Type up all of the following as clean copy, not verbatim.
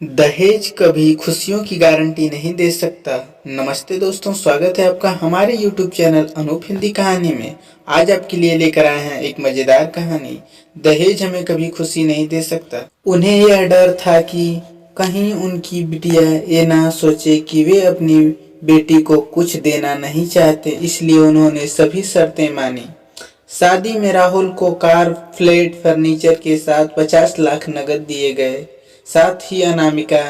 दहेज कभी खुशियों की गारंटी नहीं दे सकता। नमस्ते दोस्तों, स्वागत है आपका हमारे YouTube चैनल अनूप हिंदी कहानी में। आज आपके लिए लेकर आए हैं एक मज़ेदार कहानी। दहेज हमें कभी खुशी नहीं दे सकता। उन्हें यह डर था कि कहीं उनकी बिटिया ये ना सोचे कि वे अपनी बेटी को कुछ देना नहीं चाहते, इसलिए उन्होंने सभी शर्तें मानी। शादी में राहुल को कार, फ्लैट, फर्नीचर के साथ 50 लाख नकद दिए गए। साथ ही अनामिका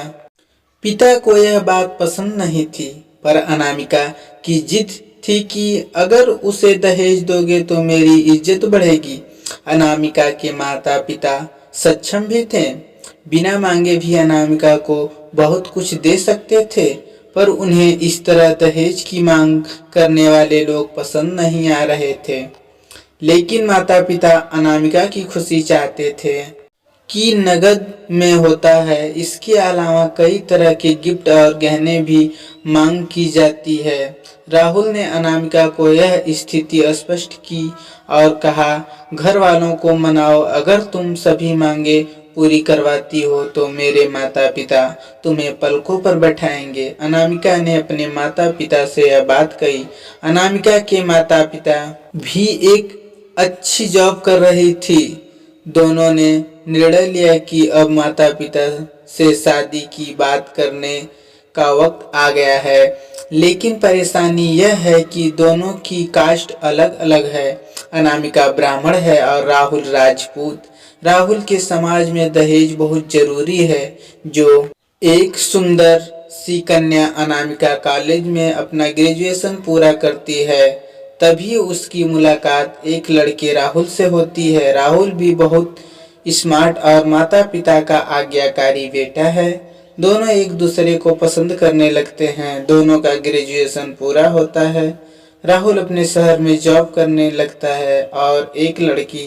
पिता को यह बात पसंद नहीं थी, पर अनामिका की जिद थी कि अगर उसे दहेज दोगे तो मेरी इज्जत बढ़ेगी। अनामिका के माता पिता सक्षम भी थे, बिना मांगे भी अनामिका को बहुत कुछ दे सकते थे, पर उन्हें इस तरह दहेज की मांग करने वाले लोग पसंद नहीं आ रहे थे। लेकिन माता पिता अनामिका की खुशी चाहते थे कि नगद में होता है। इसके अलावा कई तरह के गिफ्ट और गहने भी मांग की जाती है। राहुल ने अनामिका को यह स्थिति स्पष्ट की और कहा, घर वालों को मनाओ, अगर तुम सभी मांगे पूरी करवाती हो तो मेरे माता पिता तुम्हें पलकों पर बैठाएंगे। अनामिका ने अपने माता पिता से यह बात कही। अनामिका के माता पिता भी एक अच्छी जॉब कर रही थी। दोनों ने निर्णय लिया कि अब माता पिता से शादी की बात करने का वक्त आ गया है। लेकिन परेशानी यह है कि दोनों की कास्ट अलग अलग है। अनामिका ब्राह्मण है और राहुल राजपूत। राहुल के समाज में दहेज बहुत जरूरी है। जो एक सुंदर सी कन्या अनामिका कॉलेज में अपना ग्रेजुएशन पूरा करती है, तभी उसकी मुलाकात एक लड़के राहुल से होती है। राहुल भी बहुत स्मार्ट और माता पिता का आज्ञाकारी बेटा है। दोनों एक दूसरे को पसंद करने लगते हैं। दोनों का ग्रेजुएशन पूरा होता है। राहुल अपने शहर में जॉब करने लगता है और एक लड़की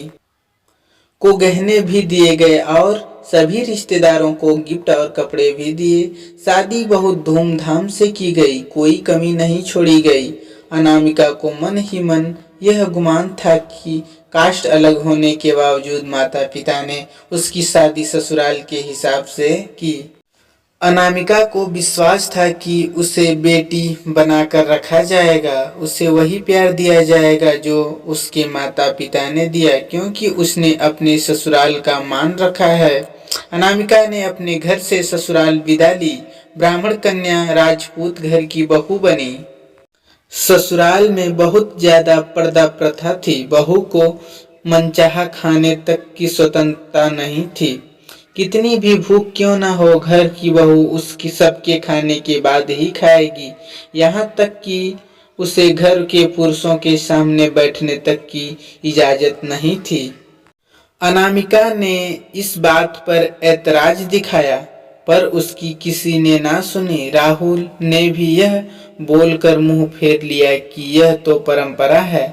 को गहने भी दिए गए और सभी रिश्तेदारों को गिफ्ट और कपड़े भी दिए। शादी बहुत धूमधाम से की गई, कोई कमी नहीं छोड़ी गई। अनामिका को मन ही मन यह गुमान था कि कास्ट अलग होने के बावजूद माता पिता ने उसकी शादी ससुराल के हिसाब से की। अनामिका को विश्वास था कि उसे बेटी बनाकर रखा जाएगा, उसे वही प्यार दिया जाएगा जो उसके माता पिता ने दिया, क्योंकि उसने अपने ससुराल का मान रखा है। अनामिका ने अपने घर से ससुराल विदा ली। ब्राह्मण कन्या राजपूत घर की बहू बनी। ससुराल में बहुत ज्यादा पर्दा प्रथा थी। बहू को मनचाहा खाने तक की स्वतंत्रता नहीं थी। कितनी भी भूख क्यों ना हो, घर की बहू उसकी सबके खाने के बाद ही खाएगी। यहाँ तक कि उसे घर के पुरुषों के सामने बैठने तक की इजाजत नहीं थी। अनामिका ने इस बात पर ऐतराज दिखाया, पर उसकी किसी ने ना सुनी। राहुल ने भी यह बोलकर मुंह फेर लिया कि यह तो परंपरा है।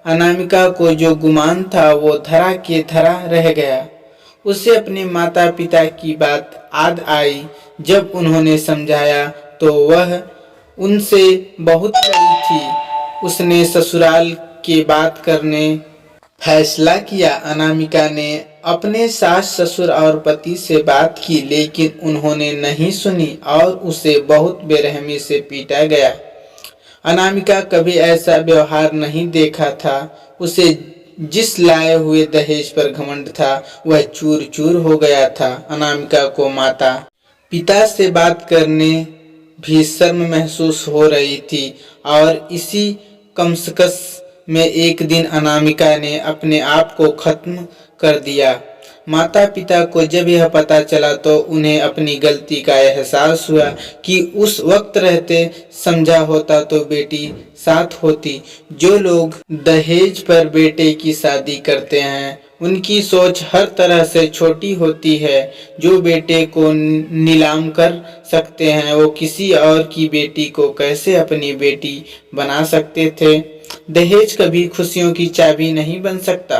अनामिका को जो गुमान था वो धरा के धरा रह गया। उसे अपने माता पिता की बात याद आई। जब उन्होंने समझाया तो वह उनसे बहुत बड़ी थी। उसने ससुराल के बात करने फैसला किया। अनामिका ने अपने सास ससुर और पति से बात की, लेकिन उन्होंने नहीं सुनी और उसे बहुत बेरहमी से पीटा गया। अनामिका कभी ऐसा व्यवहार नहीं देखा था। उसे जिस लाए हुए दहेज पर घमंड था वह चूर चूर हो गया था। अनामिका को माता पिता से बात करने भी शर्म महसूस हो रही थी और इसी कमसकस में एक दिन अनामिका ने अपने आप को खत्म कर दिया। माता पिता को जब यह पता चला तो उन्हें अपनी गलती का एहसास हुआ कि उस वक्त रहते समझा होता तो बेटी साथ होती। जो लोग दहेज पर बेटे की शादी करते हैं उनकी सोच हर तरह से छोटी होती है। जो बेटे को नीलाम कर सकते हैं वो किसी और की बेटी को कैसे अपनी बेटी बना सकते थे। दहेज कभी खुशियों की चाबी नहीं बन सकता,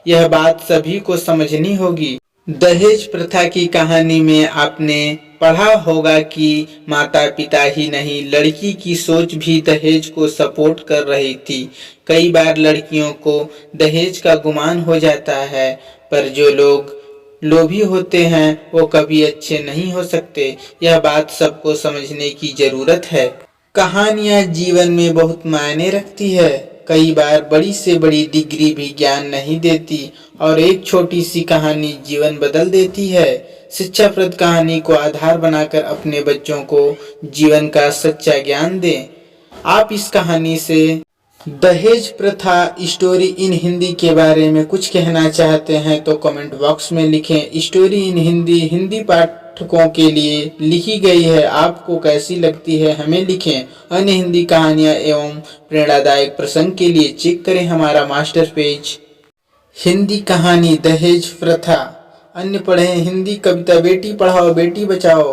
यह बात सभी को समझनी होगी। दहेज प्रथा की कहानी में आपने पढ़ा होगा कि माता पिता ही नहीं, लड़की की सोच भी दहेज को सपोर्ट कर रही थी। कई बार लड़कियों को दहेज का गुमान हो जाता है, पर जो लोग लोभी होते हैं वो कभी अच्छे नहीं हो सकते। यह बात सबको समझने की जरूरत है। कहानियाँ जीवन में बहुत मायने रखती है। कई बार बड़ी से बड़ी डिग्री भी ज्ञान नहीं देती और एक छोटी सी कहानी जीवन बदल देती है। शिक्षाप्रद कहानी को आधार बनाकर अपने बच्चों को जीवन का सच्चा ज्ञान दें। आप इस कहानी से दहेज प्रथा स्टोरी इन हिंदी के बारे में कुछ कहना चाहते हैं तो कमेंट बॉक्स में लिखें। स्टोरी इन हिंदी हिंदी पाठकों के लिए लिखी गई है, आपको कैसी लगती है हमें लिखें। अन्य हिंदी कहानियाँ एवं प्रेरणादायक प्रसंग के लिए चेक करें हमारा मास्टर पेज। हिंदी कहानी दहेज प्रथा। अन्य पढ़ें हिंदी कविता बेटी पढ़ाओ बेटी बचाओ,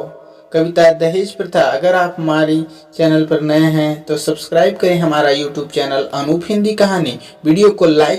कविता दहेज प्रथा। अगर आप हमारी चैनल पर नए हैं तो सब्सक्राइब करें हमारा यूट्यूब चैनल अनूप हिंदी कहानी। वीडियो को लाइक